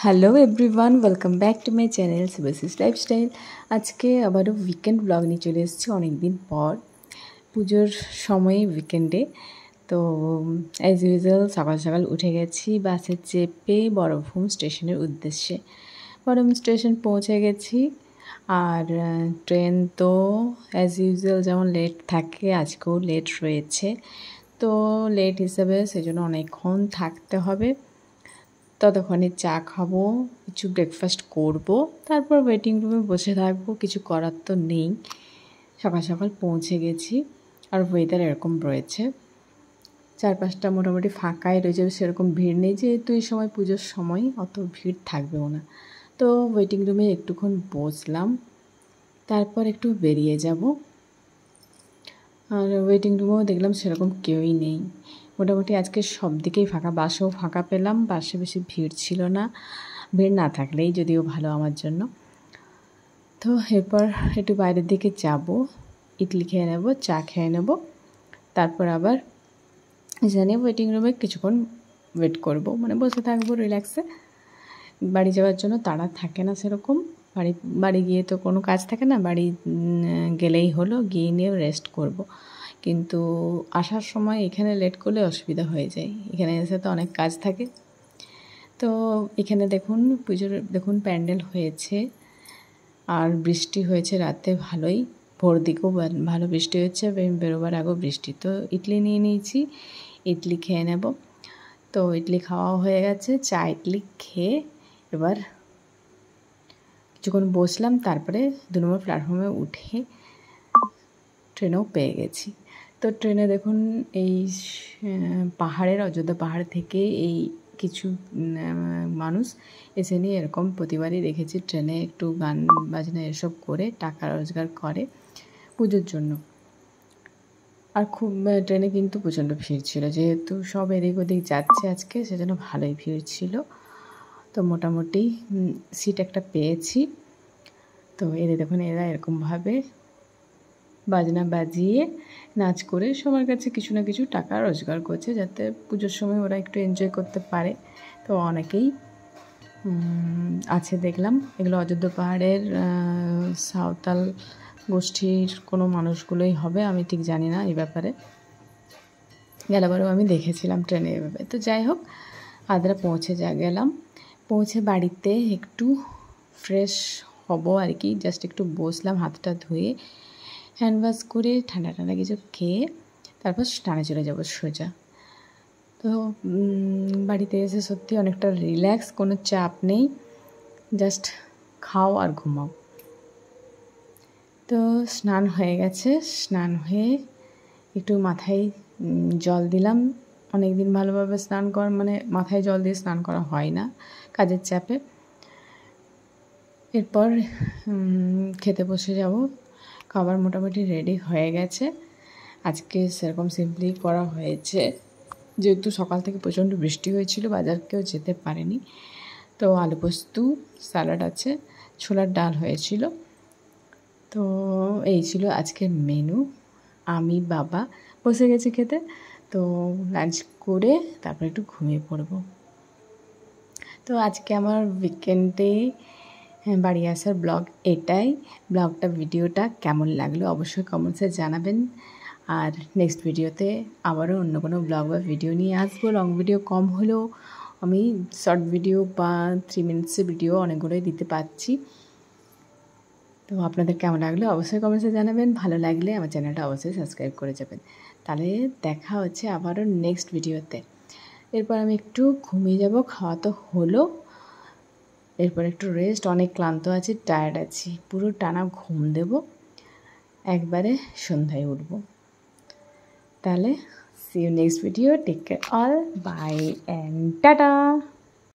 Hello everyone, welcome back to my channel Subhashis lifestyle. আজকে আবারও weekend blog নিয়ে চলে এসেছি অনেক দিন পর, পুজোর সময়ে উইকেন্ডে। তো অ্যাজ ইউজুয়াল সকাল সকাল উঠে গেছি, বাসে চেপে বড়ভূম স্টেশনের উদ্দেশ্যে। বড়ভূম স্টেশন পৌঁছে গেছি। আর ট্রেন তো অ্যাজ ইউজুয়াল যেমন লেট থাকে, আজকেও লেট রয়েছে। তো লেট হিসেবে সেজন্য অনেকক্ষণ থাকতে হবে। ততক্ষণে চা খাবো, কিছু ব্রেকফাস্ট করব, তারপর ওয়েটিং রুমে বসে থাকবো। কিছু করার তো নেই, সকাল সকাল পৌঁছে গেছি। আর ওয়েদার এরকম রয়েছে, চারপাশটা মোটামুটি ফাঁকাই রয়েছে, সেরকম ভিড় নেই, যেহেতু এই সময় পুজোর সময় অত ভিড় থাকবেও না। তো ওয়েটিং রুমে একটুক্ষণ বসলাম, তারপর একটু বেরিয়ে যাব। আর ওয়েটিং রুমেও দেখলাম সেরকম কেউই নেই, মোটামুটি আজকে সব দিকেই ফাঁকা। বাসেও ফাঁকা পেলাম, বাসে বেশি ভিড় ছিল না, ভিড় না থাকলেই যদিও ভালো আমার জন্য। তো এরপর একটু বাইরের দিকে যাব, ইডলি খেয়ে নেব, চা খেয়ে নেব, তারপর আবার জানি ওয়েটিং রুমে কিছুক্ষণ ওয়েট করব, মানে বসে থাকবো রিল্যাক্সে। বাড়ি যাওয়ার জন্য তাড়া থাকে না সেরকম, বাড়ি গিয়ে তো কোনো কাজ থাকে না, বাড়ি গেলেই হলো, গিয়ে নিয়ে রেস্ট করব। কিন্তু আসার সময় এখানে লেট করলে অসুবিধা হয়ে যায়, এখানে এসে তো অনেক কাজ থাকে। তো এখানে দেখুন পুজোর দেখুন প্যান্ডেল হয়েছে, আর বৃষ্টি হয়েছে রাতে ভালোই, ভোর দিকেও ভালো বৃষ্টি হচ্ছে, বেরোবার আগেও বৃষ্টি। তো ইডলি নিয়ে নিয়েছি, ইডলি খেয়ে নেব। তো ইডলি খাওয়াও হয়ে গেছে, চা ইডলি খেয়ে এবার কিছুক্ষণ বসলাম, তারপরে 2 নম্বর প্ল্যাটফর্মে উঠে ট্রেনও পেয়ে গেছি। তো ট্রেনে দেখুন এই পাহাড়ের, অযোধ্যা পাহাড় থেকে এই কিছু মানুষ এসে নিয়ে এরকম প্রতিবারই দেখেছি ট্রেনে একটু গান বাজনা এসব করে টাকা রোজগার করে পুজোর জন্য। আর খুব ট্রেনে কিন্তু প্রচণ্ড ভিড় ছিল, যেহেতু সব এদিক ওদিক যাচ্ছে আজকে, সেজন্য ভালোই ভিড় ছিল। তো মোটামুটি সিট একটা পেয়েছি। তো এদের দেখুন এরা এরকমভাবে বাজনা বাজিয়ে নাচ করে সবার কাছে কিছু না কিছু টাকা রোজগার করছে, যাতে পুজোর সময় ওরা একটু এনজয় করতে পারে। তো অনেকেই আছে দেখলাম, এগুলো অযোধ্যা পাহাড়ের সাঁওতাল গোষ্ঠীর কোনো মানুষগুলোই হবে, আমি ঠিক জানি না এই ব্যাপারে, গেলাবারও আমি দেখেছিলাম ট্রেনে এভাবে। তো যাই হোক, আদ্রা পৌঁছে গেলাম, পৌঁছে বাড়িতে একটু ফ্রেশ হব আর কি, জাস্ট একটু বসলাম, হাতটা ধুয়ে হ্যান্ড ওয়াশ করে ঠান্ডা ঠান্ডা কিছু খেয়ে তারপর স্নানে চলে যাব সোজা। তো বাড়িতে এসে সত্যি অনেকটা রিল্যাক্স, কোনো চাপ নেই, জাস্ট খাও আর ঘুমাও। তো স্নান হয়ে গেছে, স্নান হয়ে একটু মাথায় জল দিলাম। অনেক দিন ভালোভাবে স্নান মানে মাথায় জল দিয়ে স্নান করা হয় না কাজের চাপে। এরপর খেতে বসে যাব, খাবার মোটামুটি রেডি হয়ে গেছে। আজকে সেরকম সিম্পলি করা হয়েছে, যেহেতু সকাল থেকে প্রচণ্ড বৃষ্টি হয়েছিল, বাজারকেও যেতে পারেনি। তো আলু পোস্ত, স্যালাড আছে, ছোলার ডাল হয়েছিল। তো এই ছিল আজকের মেনু। আমি বাবা বসে গেছি খেতে, তো লাঞ্চ করে তারপর একটু ঘুমিয়ে পড়ব। তো আজকে আমার উইকেন্ডে বাড়ি আসার ব্লগ এটাই। ভিডিওটা কেমন লাগলো অবশ্যই কমেন্টসে জানাবেন। আর নেক্সট ভিডিওতে আবারও অন্য কোনো ব্লগ বা ভিডিও নিয়ে আসবো। লং ভিডিও কম হলেও আমি শর্ট ভিডিও বা 3 মিনিটসের ভিডিও অনেকগুলোই দিতে পারছি। তো আপনাদের কেমন লাগলো অবশ্যই কমেন্টসে জানাবেন, ভালো লাগলে আমার চ্যানেলটা অবশ্যই সাবস্ক্রাইব করে যাবেন। তাহলে দেখা হচ্ছে আবারও নেক্সট ভিডিওতে। এরপর আমি একটু ঘুমিয়ে যাব, খাওয়া তো হলো, এরপর একটু রেস্ট, অনেক ক্লান্ত আছি, টায়ার্ড আছি, পুরো টানা ঘুম দেব, একবারে সন্ধ্যায় উঠব। তাহলে see you next video, take care all, bye and tata.